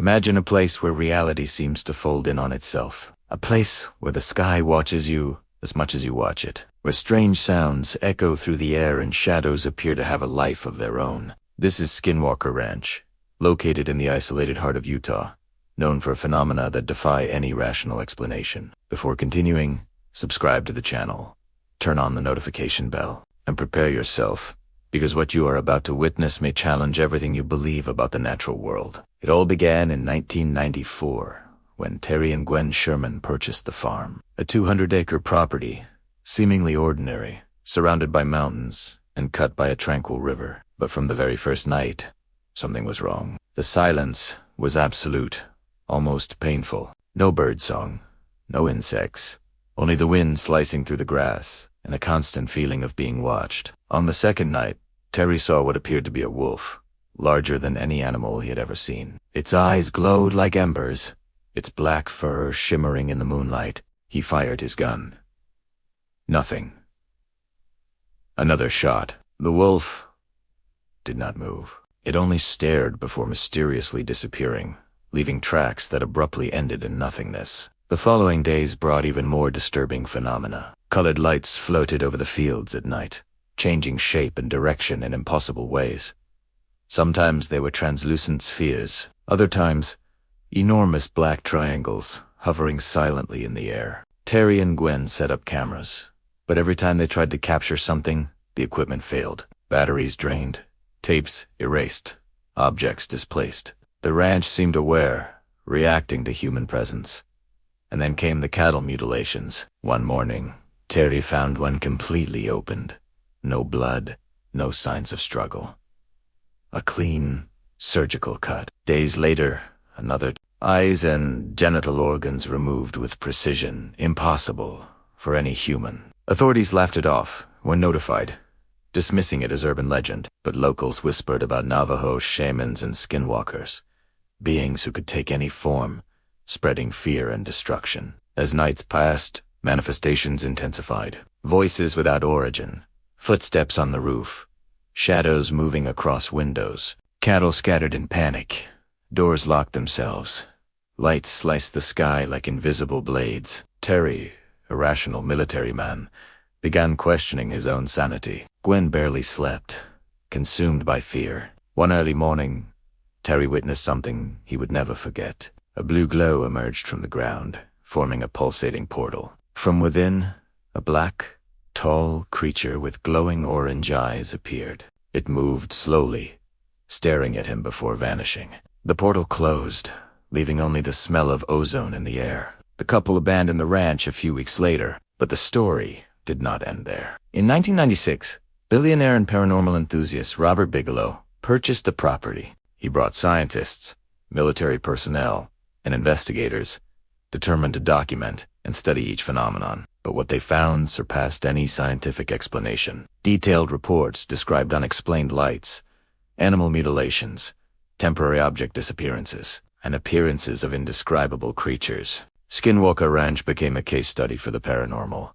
Imagine a place where reality seems to fold in on itself. A place where the sky watches you as much as you watch it. Where strange sounds echo through the air and shadows appear to have a life of their own. This is Skinwalker Ranch, located in the isolated heart of Utah, known for phenomena that defy any rational explanation. Before continuing, subscribe to the channel, turn on the notification bell, and prepare yourself, because what you are about to witness may challenge everything you believe about the natural world. It all began in 1994, when Terry and Gwen Sherman purchased the farm. A 200-acre property, seemingly ordinary, surrounded by mountains and cut by a tranquil river. But from the very first night, something was wrong. The silence was absolute, almost painful. No birdsong, no insects, only the wind slicing through the grass, and a constant feeling of being watched. On the second night, Terry saw what appeared to be a wolf, larger than any animal he had ever seen. Its eyes glowed like embers, its black fur shimmering in the moonlight. He fired his gun. Nothing. Another shot. The wolf did not move. It only stared before mysteriously disappearing, leaving tracks that abruptly ended in nothingness. The following days brought even more disturbing phenomena. Colored lights floated over the fields at night, changing shape and direction in impossible ways. Sometimes they were translucent spheres, other times enormous black triangles hovering silently in the air. Terry and Gwen set up cameras, but every time they tried to capture something, the equipment failed. Batteries drained, tapes erased, objects displaced. The ranch seemed aware, reacting to human presence. And then came the cattle mutilations. One morning, Terry found one completely opened. No blood, no signs of struggle. A clean, surgical cut. Days later, another. Eyes and genital organs removed with precision, impossible for any human. Authorities laughed it off when notified, dismissing it as urban legend, but locals whispered about Navajo shamans and skinwalkers, beings who could take any form, spreading fear and destruction. As nights passed, manifestations intensified. Voices without origin, footsteps on the roof, shadows moving across windows, cattle scattered in panic, doors locked themselves, lights sliced the sky like invisible blades. Terry, a rational military man, began questioning his own sanity. Gwen barely slept, consumed by fear. One early morning, Terry witnessed something he would never forget. A blue glow emerged from the ground, forming a pulsating portal. From within, a black, tall creature with glowing orange eyes appeared. It moved slowly, staring at him before vanishing. The portal closed, leaving only the smell of ozone in the air. The couple abandoned the ranch a few weeks later, but the story did not end there. In 1996, billionaire and paranormal enthusiast Robert Bigelow purchased the property. He brought scientists, military personnel, and investigators, determined to document and study each phenomenon. But what they found surpassed any scientific explanation. Detailed reports described unexplained lights, animal mutilations, temporary object disappearances, and appearances of indescribable creatures. Skinwalker Ranch became a case study for the paranormal,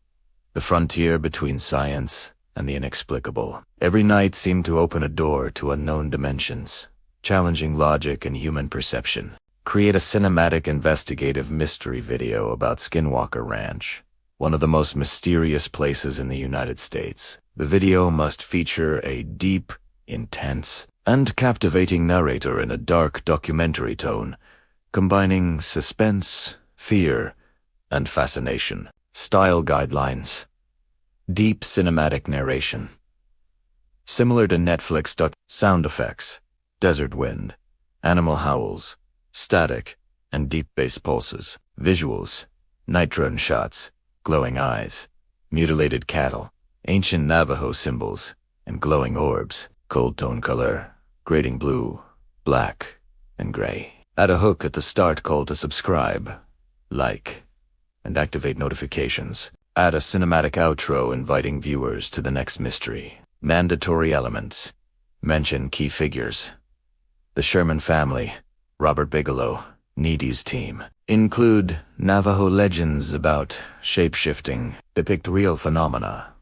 the frontier between science and the inexplicable. Every night seemed to open a door to unknown dimensions, challenging logic and human perception. Create a cinematic investigative mystery video about Skinwalker Ranch, one of the most mysterious places in the United States. The video must feature a deep, intense, and captivating narrator in a dark documentary tone, combining suspense, fear, and fascination. Style guidelines. Deep cinematic narration. Similar to Netflix. Sound effects. Desert wind, animal howls, static, and deep bass pulses. Visuals. Night drone shots, glowing eyes, mutilated cattle, ancient Navajo symbols, and glowing orbs. Cold tone color, grading blue, black, and gray. Add a hook at the start call to subscribe, like, and activate notifications. Add a cinematic outro inviting viewers to the next mystery. Mandatory elements. Mention key figures. The Sherman family, Robert Bigelow, Needy's team. Include Navajo legends about shape-shifting. Depict real phenomena.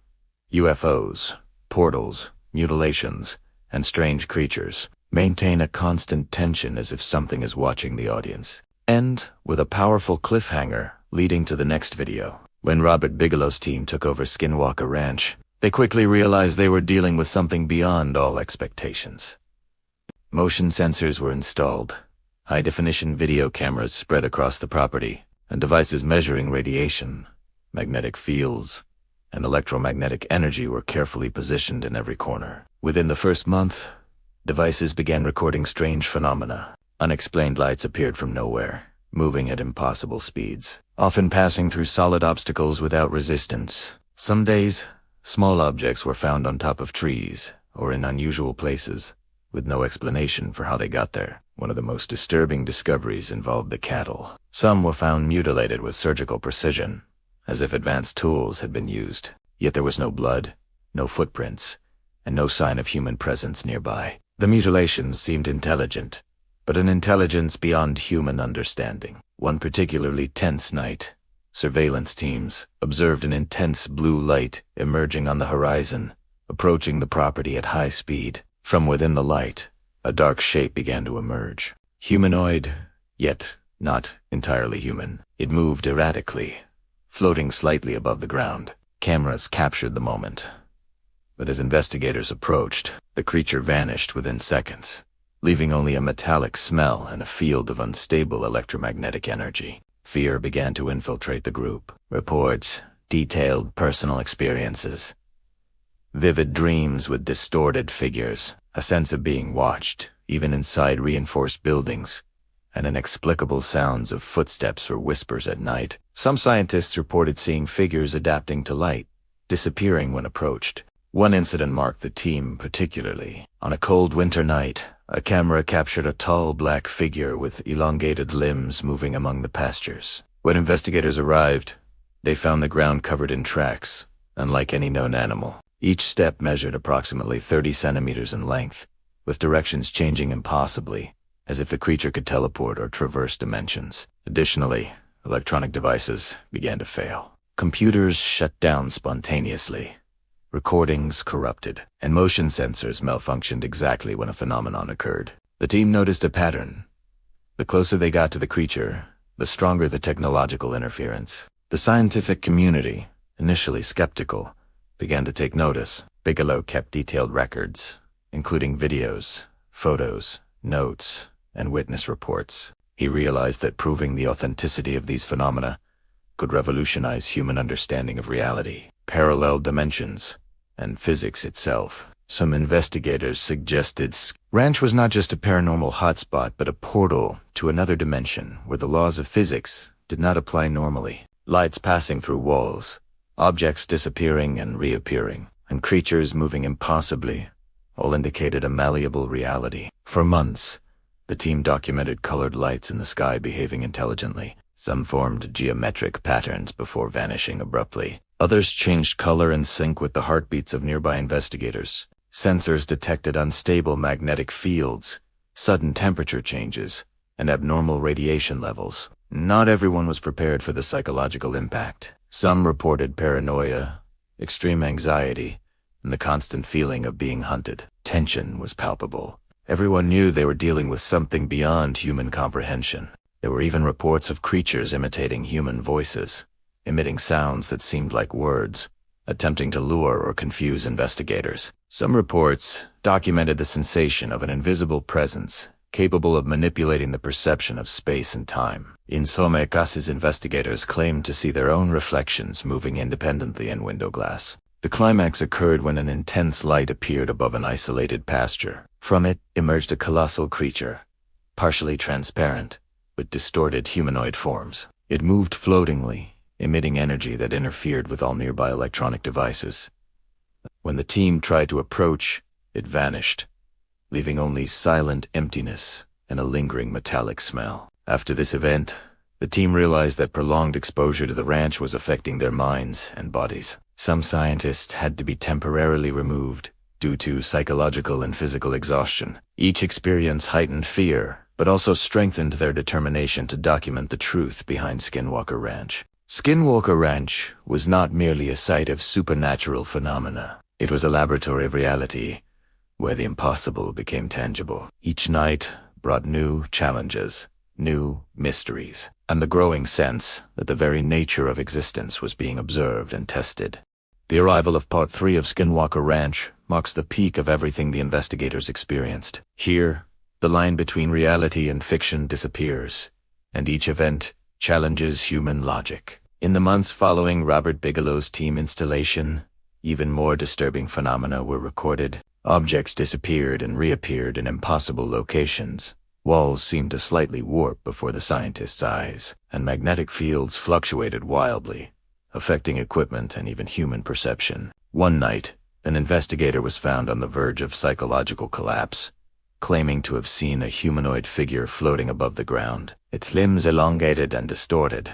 UFOs, portals, mutilations, and strange creatures. maintain a constant tension as if something is watching the audience. End with a powerful cliffhanger leading to the next video. When Robert Bigelow's team took over Skinwalker Ranch, they quickly realized they were dealing with something beyond all expectations. Motion sensors were installed, high-definition video cameras spread across the property, and devices measuring radiation, magnetic fields, and electromagnetic energy were carefully positioned in every corner. Within the first month, devices began recording strange phenomena. Unexplained lights appeared from nowhere, moving at impossible speeds, often passing through solid obstacles without resistance. Some days, small objects were found on top of trees or in unusual places, with no explanation for how they got there. One of the most disturbing discoveries involved the cattle. Some were found mutilated with surgical precision, as if advanced tools had been used. Yet there was no blood, no footprints, and no sign of human presence nearby. The mutilations seemed intelligent, but an intelligence beyond human understanding. One particularly tense night, surveillance teams observed an intense blue light emerging on the horizon, approaching the property at high speed. From within the light, a dark shape began to emerge. Humanoid, yet not entirely human. It moved erratically, floating slightly above the ground. Cameras captured the moment. But as investigators approached, the creature vanished within seconds, leaving only a metallic smell and a field of unstable electromagnetic energy. Fear began to infiltrate the group. Reports detailed personal experiences, vivid dreams with distorted figures, a sense of being watched, even inside reinforced buildings, and inexplicable sounds of footsteps or whispers at night. Some scientists reported seeing figures adapting to light, disappearing when approached. One incident marked the team particularly. On a cold winter night, a camera captured a tall black figure with elongated limbs moving among the pastures. When investigators arrived, they found the ground covered in tracks, unlike any known animal. Each step measured approximately 30 centimeters in length, with directions changing impossibly, as if the creature could teleport or traverse dimensions. Additionally, electronic devices began to fail. Computers shut down spontaneously, recordings corrupted, and motion sensors malfunctioned exactly when a phenomenon occurred. The team noticed a pattern. The closer they got to the creature, the stronger the technological interference. The scientific community, initially skeptical, began to take notice. Bigelow kept detailed records, including videos, photos, notes, and witness reports. He realized that proving the authenticity of these phenomena could revolutionize human understanding of reality, parallel dimensions, and physics itself. Some investigators suggested Ranch was not just a paranormal hotspot, but a portal to another dimension where the laws of physics did not apply normally. Lights passing through walls, objects disappearing and reappearing, and creatures moving impossibly, all indicated a malleable reality. For months, the team documented colored lights in the sky behaving intelligently. Some formed geometric patterns before vanishing abruptly. Others changed color in sync with the heartbeats of nearby investigators. Sensors detected unstable magnetic fields, sudden temperature changes, and abnormal radiation levels. Not everyone was prepared for the psychological impact. Some reported paranoia, extreme anxiety, and the constant feeling of being hunted. Tension was palpable. Everyone knew they were dealing with something beyond human comprehension. There were even reports of creatures imitating human voices, emitting sounds that seemed like words, attempting to lure or confuse investigators. Some reports documented the sensation of an invisible presence capable of manipulating the perception of space and time. In some cases, investigators claimed to see their own reflections moving independently in window glass. The climax occurred when an intense light appeared above an isolated pasture. From it emerged a colossal creature, partially transparent, with distorted humanoid forms. It moved floatingly, emitting energy that interfered with all nearby electronic devices. When the team tried to approach, it vanished, leaving only silent emptiness and a lingering metallic smell. After this event, the team realized that prolonged exposure to the ranch was affecting their minds and bodies. Some scientists had to be temporarily removed due to psychological and physical exhaustion. Each experience heightened fear, but also strengthened their determination to document the truth behind Skinwalker Ranch. Skinwalker Ranch was not merely a site of supernatural phenomena. It was a laboratory of reality, where the impossible became tangible. Each night brought new challenges, new mysteries, and the growing sense that the very nature of existence was being observed and tested. The arrival of Part 3 of Skinwalker Ranch marks the peak of everything the investigators experienced. Here, the line between reality and fiction disappears, and each event challenges human logic. In the months following Robert Bigelow's team installation, even more disturbing phenomena were recorded. Objects disappeared and reappeared in impossible locations. Walls seemed to slightly warp before the scientists' eyes, and magnetic fields fluctuated wildly, affecting equipment and even human perception. One night, an investigator was found on the verge of psychological collapse, claiming to have seen a humanoid figure floating above the ground, its limbs elongated and distorted,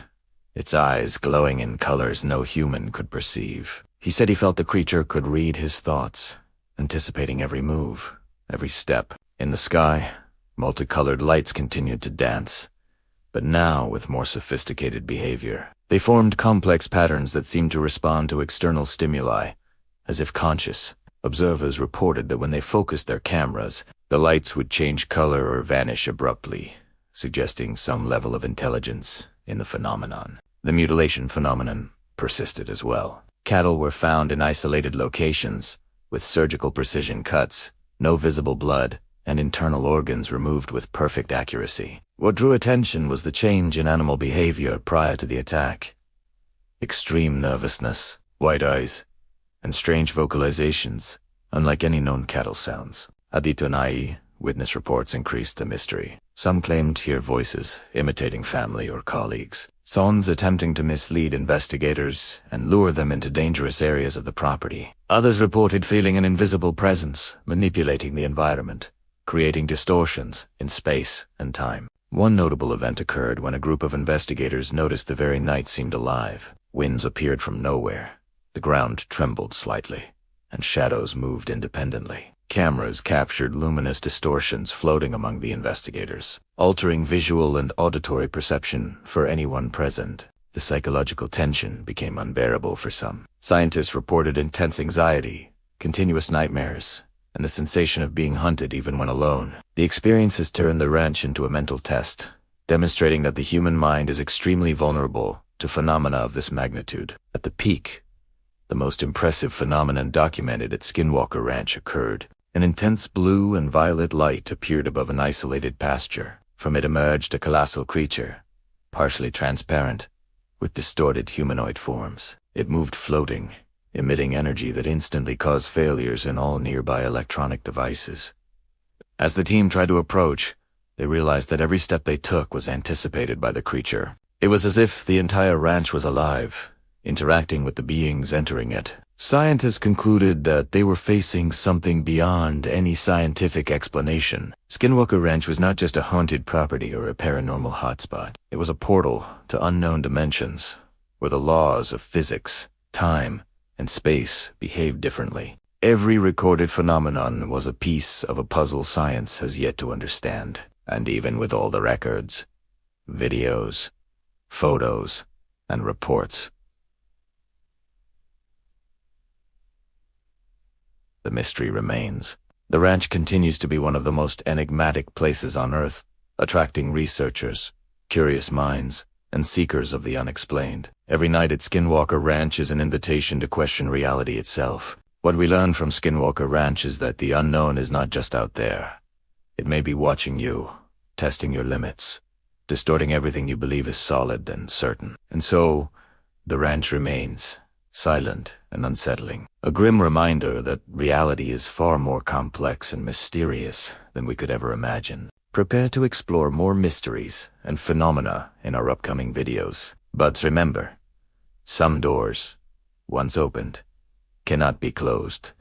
its eyes glowing in colors no human could perceive. He said he felt the creature could read his thoughts, anticipating every move, every step. In the sky, multicolored lights continued to dance, but now with more sophisticated behavior. They formed complex patterns that seemed to respond to external stimuli, as if conscious. Observers reported that when they focused their cameras, the lights would change color or vanish abruptly, suggesting some level of intelligence in the phenomenon. The mutilation phenomenon persisted as well. Cattle were found in isolated locations, with surgical precision cuts, no visible blood, and internal organs removed with perfect accuracy. What drew attention was the change in animal behavior prior to the attack. Extreme nervousness, white eyes, and strange vocalizations, unlike any known cattle sounds. Aditonai, witness reports increased the mystery. Some claimed to hear voices imitating family or colleagues, sounds attempting to mislead investigators and lure them into dangerous areas of the property. Others reported feeling an invisible presence manipulating the environment, creating distortions in space and time. One notable event occurred when a group of investigators noticed the very night seemed alive. Winds appeared from nowhere. The ground trembled slightly, and shadows moved independently. Cameras captured luminous distortions floating among the investigators, altering visual and auditory perception for anyone present. The psychological tension became unbearable for some. Scientists reported intense anxiety, continuous nightmares, and the sensation of being hunted even when alone. The experiences turned the ranch into a mental test, demonstrating that the human mind is extremely vulnerable to phenomena of this magnitude. At the peak, the most impressive phenomenon documented at Skinwalker Ranch occurred. An intense blue and violet light appeared above an isolated pasture. From it emerged a colossal creature, partially transparent, with distorted humanoid forms. It moved floating, emitting energy that instantly caused failures in all nearby electronic devices. As the team tried to approach, they realized that every step they took was anticipated by the creature. It was as if the entire ranch was alive, interacting with the beings entering it. Scientists concluded that they were facing something beyond any scientific explanation. Skinwalker Ranch was not just a haunted property or a paranormal hotspot. It was a portal to unknown dimensions, where the laws of physics, time, and space behaved differently. Every recorded phenomenon was a piece of a puzzle science has yet to understand. And even with all the records, videos, photos, and reports, the mystery remains. The ranch continues to be one of the most enigmatic places on Earth, attracting researchers, curious minds, and seekers of the unexplained. Every night at Skinwalker Ranch is an invitation to question reality itself. What we learn from Skinwalker Ranch is that the unknown is not just out there. It may be watching you, testing your limits, distorting everything you believe is solid and certain. And so, the ranch remains, silent and unsettling. A grim reminder that reality is far more complex and mysterious than we could ever imagine. Prepare to explore more mysteries and phenomena in our upcoming videos. But remember, some doors, once opened, cannot be closed.